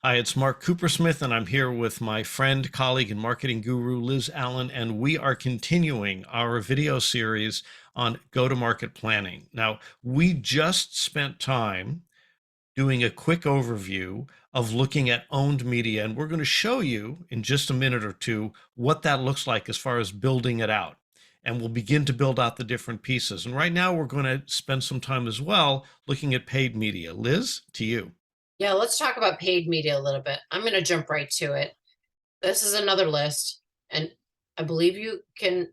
Hi, it's Mark Coopersmith, and I'm here with my friend, colleague, and marketing guru, Liz Allen, and we are continuing our video series on go-to-market planning. Now, we just spent time doing a quick overview of looking at owned media, and we're going to show you in just a minute or two what that looks like as far as building it out. And we'll begin to build out the different pieces. And right now, we're going to spend some time as well looking at paid media. Liz, to you. Yeah, let's talk about paid media a little bit. I'm going to jump right to it. This is another list, and I believe you can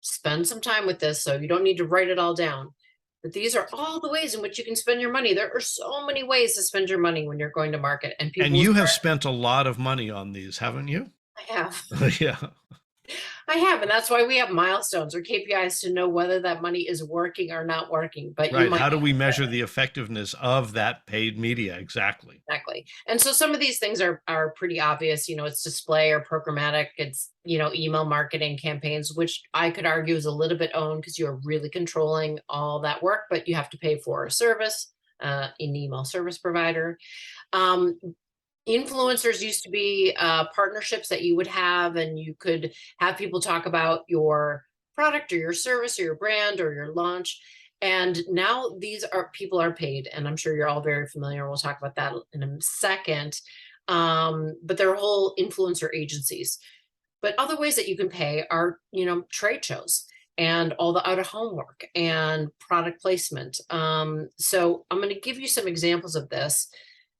spend some time with this, so you don't need to write it all down. But these are all the ways in which you can spend your money. There are so many ways to spend your money when you're going to market, and people And will you have start. spent a lot of money on these, haven't you? I have. Yeah. I have, and that's why we have milestones or KPIs to know whether that money is working or not working. But you Right. might How do we measure the effectiveness of that paid media? Exactly. exactly. And so some of these things are pretty obvious. It's display or programmatic. It's email marketing campaigns, which I could argue is a little bit owned because you're really controlling all that work, but you have to pay for a service, an email service provider. Um, Influencers used to be partnerships that you would have, and you could have people talk about your product or your service or your brand or your launch. And now these are people are paid, and I'm sure you're all very familiar. We'll talk about that in a second. But they're whole influencer agencies. But other ways that you can pay are, trade shows and all the out of home work and product placement. So I'm going to give you some examples of this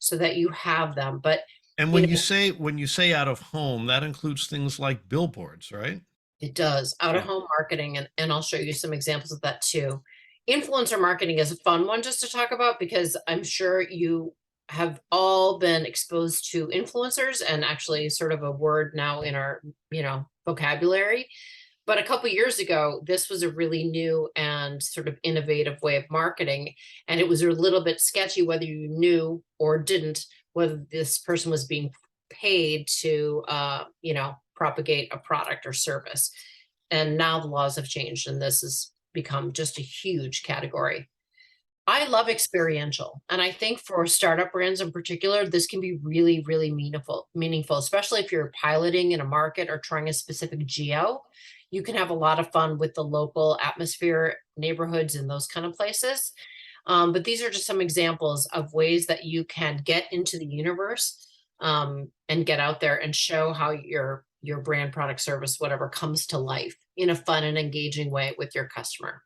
so that you have them. But And you when know, you say out of home, that includes things like billboards, right? it does out of Yeah. home marketing, and I'll show you some examples of that too. Influencer marketing is a fun one just to talk about because I'm sure you have all been exposed to influencers, and actually sort of a word now in our vocabulary. But a couple years ago, this was a really new and sort of innovative way of marketing, and it was a little bit sketchy whether you knew or didn't whether this person was being paid to propagate a product or service. And now the laws have changed, and this has become just a huge category. I love experiential, and I think for startup brands in particular, this can be really, really meaningful, especially if you're piloting in a market or trying a specific geo. You can have a lot of fun with the local atmosphere, neighborhoods, and those kind of places. But these are just some examples of ways that you can get into the universe, and get out there and show how your brand, product, service, whatever comes to life in a fun and engaging way with your customer.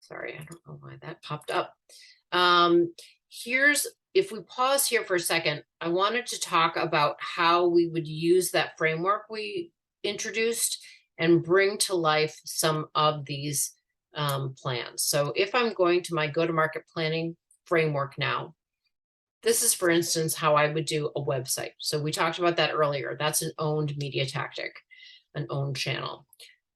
Sorry, I don't know why that popped up. Here's, if we pause here for a second, I wanted to talk about how we would use that framework we introduced and bring to life some of these plans. So if I'm going to my go-to-market planning framework now, this is, for instance, how I would do a website. So we talked about that earlier. That's an owned media tactic, an owned channel.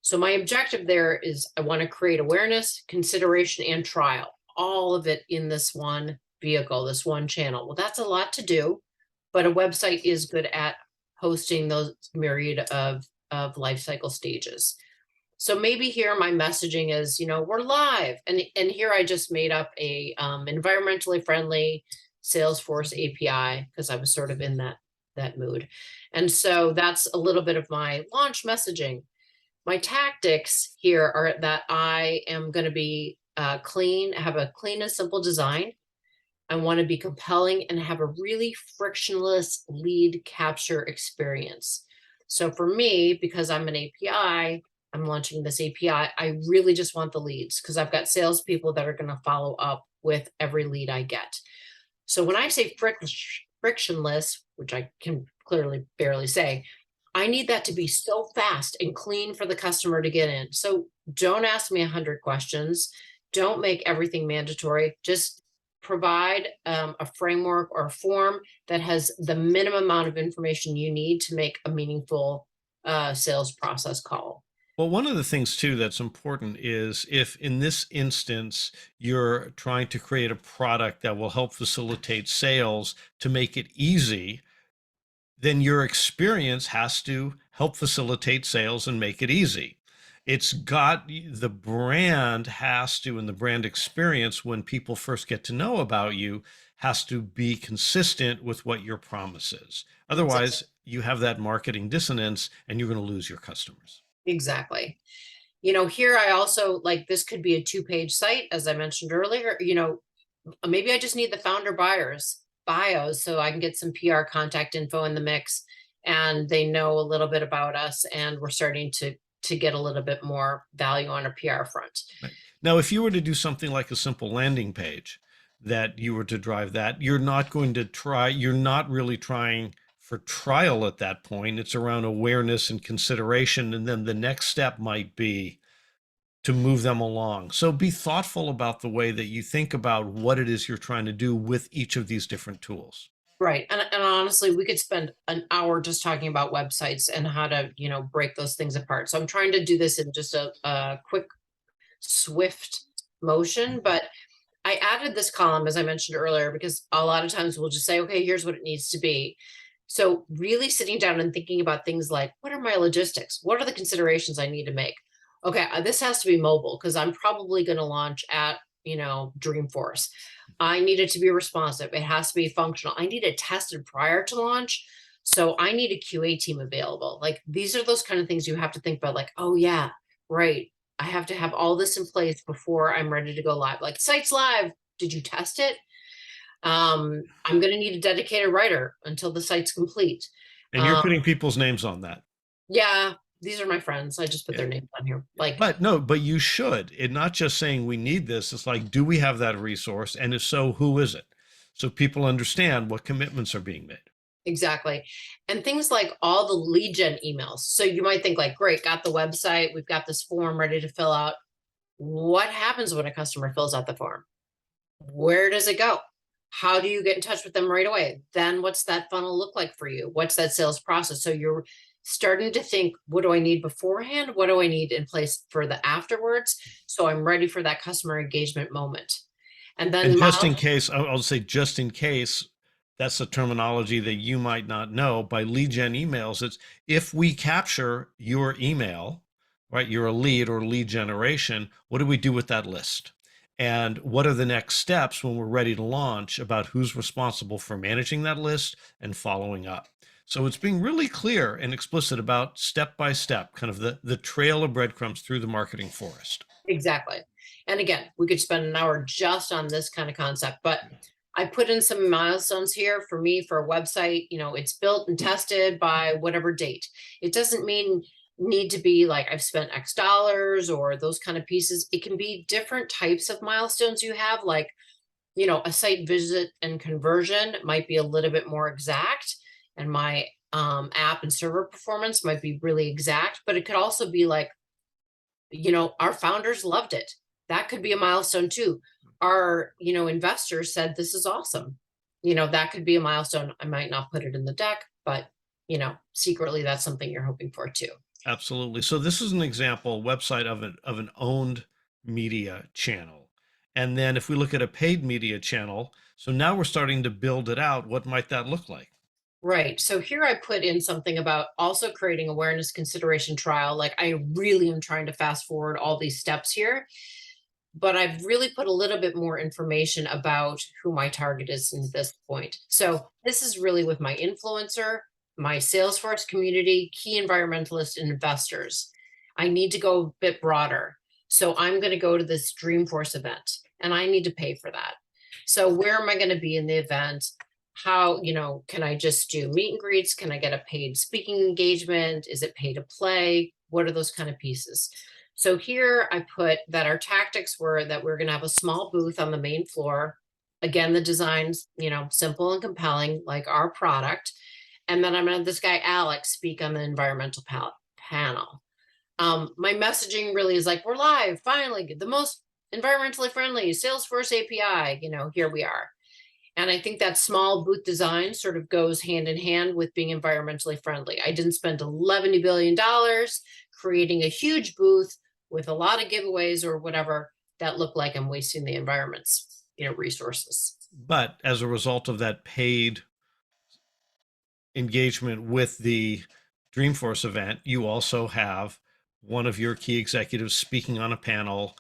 So my objective there is I want to create awareness, consideration, and trial, all of it in this one vehicle, this one channel. Well, that's a lot to do, but a website is good at hosting those myriad of life cycle stages. So maybe here my messaging is, we're live. And here I just made up a environmentally friendly Salesforce API because I was sort of in that mood. And so that's a little bit of my launch messaging. My tactics here are that I am going to be clean, have a clean and simple design. I want to be compelling and have a really frictionless lead capture experience. So for me, because I'm an API, I'm launching this API, I really just want the leads because I've got salespeople that are going to follow up with every lead I get. So when I say frictionless, which I can clearly barely say, I need that to be so fast and clean for the customer to get in. So don't ask me 100 questions. Don't make everything mandatory. Just provide a framework or a form that has the minimum amount of information you need to make a meaningful sales process call. Well, one of the things too that's important is if in this instance you're trying to create a product that will help facilitate sales to make it easy, then your experience has to help facilitate sales and make it easy. It's got the brand has to, and the brand experience when people first get to know about you has to be consistent with what your promise is. Exactly. Otherwise, you have that marketing dissonance and you're going to lose your customers. Exactly. Here I also like this could be a two-page site, as I mentioned earlier. Maybe I just need the founder buyers bios so I can get some PR contact info in the mix and they know a little bit about us and we're starting to get a little bit more value on a PR front. Right. Now, if you were to do something like a simple landing page that you were to drive that, you're not really trying for trial at that point. It's around awareness and consideration. And then the next step might be to move them along. So be thoughtful about the way that you think about what it is you're trying to do with each of these different tools. Right. And honestly, we could spend an hour just talking about websites and how to, break those things apart. So I'm trying to do this in just a quick, swift motion. But I added this column, as I mentioned earlier, because a lot of times we'll just say, okay, here's what it needs to be. So really sitting down and thinking about things like, what are my logistics? What are the considerations I need to make? Okay, this has to be mobile because I'm probably going to launch at, Dreamforce. I need it to be responsive. It has to be functional. I need it tested prior to launch. So I need a QA team available. Like these are those kind of things you have to think about, like, oh yeah, right. I have to have all this in place before I'm ready to go live. Like site's live. Did you test it? I'm going to need a dedicated writer until the site's complete. And you're Um, putting people's names on that. yeah, these are my friends. I just put Yeah. their names on here. Like, But no, but you should. It not just saying we need this. It's like, do we have that resource? And if so, who is it? So people understand what commitments are being made. exactly. And things like all the lead gen emails. So you might think like, great, got the website. We've got this form ready to fill out. What happens when a customer fills out the form? Where does it go? How do you get in touch with them right away? Then what's that funnel look like for you? What's that sales process? So you're starting to think, what do I need beforehand? What do I need in place for the afterwards? So I'm ready for that customer engagement moment. And And then just in case, I'll say just in case, that's a terminology that you might not know. By lead gen emails, it's if we capture your email, right? You're a lead or lead generation. What do we do with that list? And what are the next steps when we're ready to launch about who's responsible for managing that list and following up? So it's being really clear and explicit about step by step, kind of the trail of breadcrumbs through the marketing forest. exactly. And again, we could spend an hour just on this kind of concept, but I put in some milestones here for me for a website. It's built and tested by whatever date. It doesn't mean need to be like I've spent X dollars or those kind of pieces. It can be different types of milestones you have, like, a site visit and conversion might be a little bit more exact, and my app and server performance might be really exact, but it could also be like, our founders loved it. That could be a milestone too. Our, investors said this is awesome. That could be a milestone. I might not put it in the deck, but secretly that's something you're hoping for too. Absolutely. So this is an example website of an owned media channel. And then if we look at a paid media channel, so now we're starting to build it out. What might that look like? Right. So here I put in something about also creating awareness consideration trial. Like I really am trying to fast forward all these steps here, but I've really put a little bit more information about who my target is in this point. So this is really with my influencer, my Salesforce community, key environmentalists, and investors. I need to go a bit broader. So I'm going to go to this Dreamforce event and I need to pay for that. So where am I going to be in the event? How, can I just do meet and greets? Can I get a paid speaking engagement? Is it pay to play? What are those kind of pieces? So here I put that our tactics were that we're going to have a small booth on the main floor. Again, the design's, simple and compelling, like our product. And then I'm going to have this guy, Alex, speak on the environmental panel. My messaging really is like, we're live, finally, the most environmentally friendly Salesforce API, here we are. And I think that small booth design sort of goes hand in hand with being environmentally friendly. I didn't spend $11 billion creating a huge booth with a lot of giveaways or whatever that look like I'm wasting the environment's, resources. But as a result of that paid engagement with the Dreamforce event, you also have one of your key executives speaking on a panel,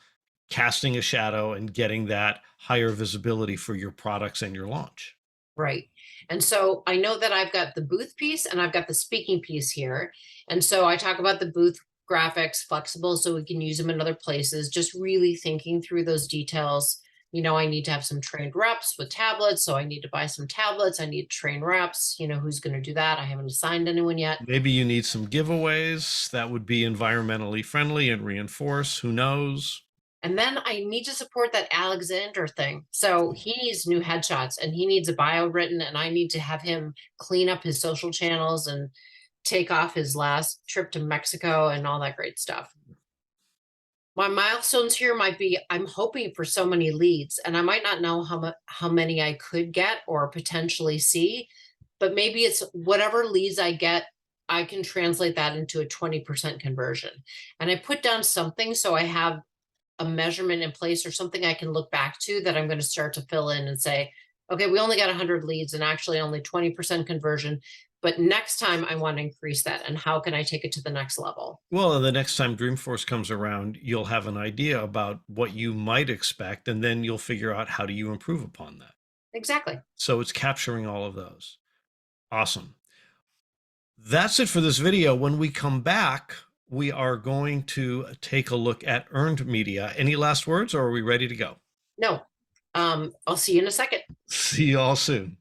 casting a shadow and getting that higher visibility for your products and your launch. Right. And so I know that I've got the booth piece and I've got the speaking piece here. And so I talk about the booth graphics, flexible, so we can use them in other places, just really thinking through those details. I need to have some trained reps with tablets. So I need to buy some tablets. I need to train reps. Who's going to do that? I haven't assigned anyone yet. Maybe you need some giveaways that would be environmentally friendly and reinforce. Who knows? And then I need to support that Alexander thing. So he needs new headshots and he needs a bio written, and I need to have him clean up his social channels and take off his last trip to Mexico and all that great stuff. My milestones here might be, I'm hoping for so many leads, and I might not know how many I could get or potentially see, but maybe it's whatever leads I get, I can translate that into a 20% conversion. And I put down something so I have a measurement in place or something I can look back to that I'm going to start to fill in and say, okay, we only got 100 leads and actually only 20% conversion. But next time I want to increase that. And how can I take it to the next level? Well, the next time Dreamforce comes around, you'll have an idea about what you might expect, and then you'll figure out how do you improve upon that. Exactly. So it's capturing all of those. Awesome. That's it for this video. When we come back, we are going to take a look at earned media. Any last words, or are we ready to go? No, I'll see you in a second. See you all soon.